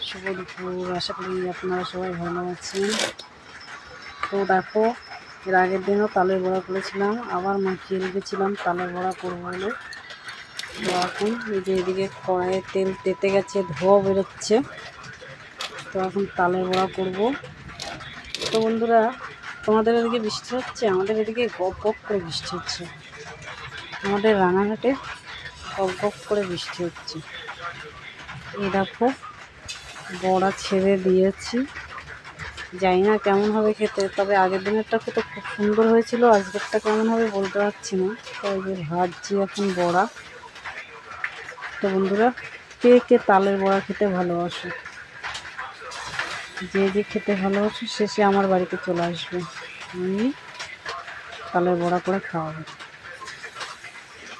শুভ দুপুর, আশা করি আপনারা সবাই ভালো আছেন। তো দেখো, এর আগের দিনও তালের বড়া করেছিলাম, আবার মাখিয়ে রেখেছিলাম তালের বড়া করবো বলে। তো এখন এই যে এদিকে কড়াইয়ে তেল তেতে গেছে, ধোয়া বেরোচ্ছে। তো এখন তালের বড়া করব। তো বন্ধুরা, তোমাদের এদিকে বৃষ্টি হচ্ছে? আমাদের এদিকে গপ গপ করে বৃষ্টি হচ্ছে। আমাদের রানাঘাটে গপ গপ করে বৃষ্টি হচ্ছে। এই দেখো, বড়া ছেড়ে দিয়েছি, জানি না কেমন হবে খেতে, তবে আগের দিনেরটা তো খুব সুন্দর হয়েছিল, আজকেরটা কেমন হবে বলতে পারছি না। তাই যে ভাজছি এখন বড়া। তো বন্ধুরা, কে কে তালের বড়া খেতে ভালোবাসো? যে যে খেতে ভালোবাসো শেষে আমার বাড়িতে চলে আসবে, আমি তালের বড়া করে খাওয়াবো।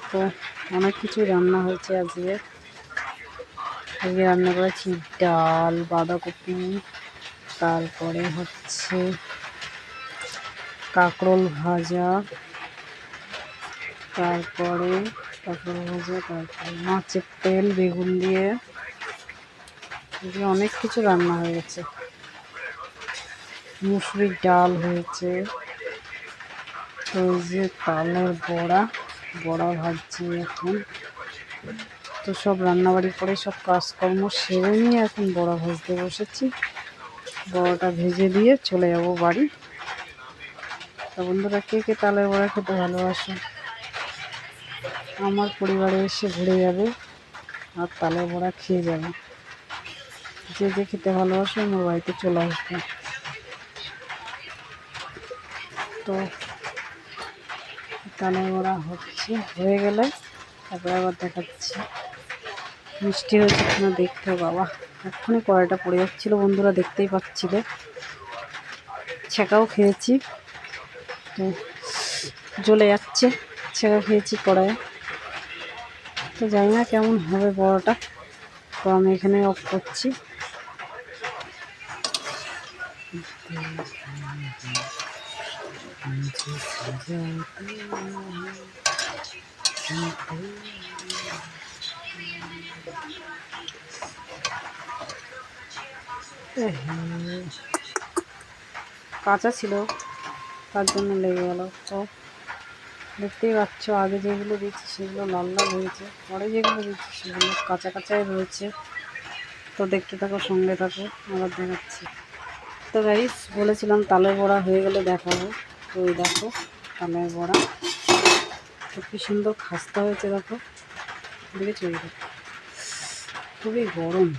তো অনেক কিছু রান্না হয়েছে আজকে। রান্না করেছি ডাল, বাঁধাকপি, তারপরে হচ্ছে কাঁকরোল ভাজা, তারপরে মাছের তেল বেগুন দিয়ে, অনেক কিছু রান্না হয়ে গেছে। মুসুরির ডাল হয়েছে। তো যে তালের বড়া ভাজছি এখন। তো সব রান্নাবাড়ি করে সব কাজকর্ম সেরে নিয়ে এখন বড়া ভাজতে বসেছি। বড়াটা ভেজে দিয়ে চলে যাব বাড়ি। তো বন্ধুরা, কে কে তালের বড়া খেতে ভালোবাসে? আমার পরিবারে এসে ঘুরে যাবে আর তালের বড়া খেয়ে যাবে। যে যে খেতে ভালোবাসে আমার বাড়িতে চলে আসবে। তো তালের বড়া হয়ে গেলে তারপরে আবার দেখাচ্ছি। মিষ্টি হয়েছে কিনা দেখতে। বাবা, এক্ষুনি কড়াইটা পড়ে যাচ্ছিলো বন্ধুরা, দেখতেই পাচ্ছিলে। ছেঁকাও খেয়েছি, তো জ্বলে যাচ্ছে। ছেঁকা খেয়েছি কড়াইয়ে। তো জানি না কেমন হবে বড়াটা, তো আমি এখানে অফ করছি। কাঁচা ছিল, তার জন্য লেগে গেল। তো দেখতেই পাচ্ছ, আগে যেগুলো দিচ্ছি সেগুলো লাল লাল হয়েছে, পরে যেগুলো দিচ্ছি সেগুলো কাঁচা কাঁচাই রয়েছে। তো দেখতে থাকো, সঙ্গে থাকো, আবার দেখাচ্ছি। তো গাইস, বলেছিলাম তালের বড়া হয়ে গেলে দেখাবো। তো এই দেখো তালের বড়া, কি সুন্দর খাস্তা হয়েছে। দেখো, দেখেছো? খুবই গরম,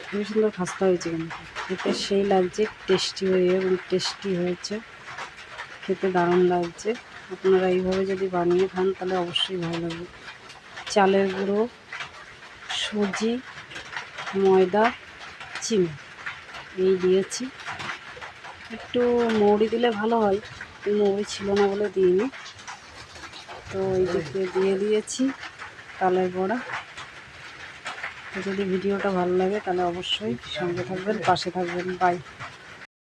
খুবই সুন্দর খাস্তা হয়েছে, কিন্তু খেতে সেই লাগছে, টেস্টি হয়েছে, খেতে দারুণ লাগছে। আপনারা এইভাবে যদি বানিয়ে খান তাহলে অবশ্যই ভালো লাগবে। চালের গুঁড়ো, সুজি, ময়দা, চিনি এই দিয়েছি। একটু মৌরি দিলে ভালো হয়, মৌরি ছিল না বলে দিইনি। তো এই দিকে দিয়ে দিয়েছি তালের বড়া। যদি ভিডিওটা ভালো লাগে তাহলে অবশ্যই সঙ্গে থাকবেন, পাশে থাকবেন। বাই।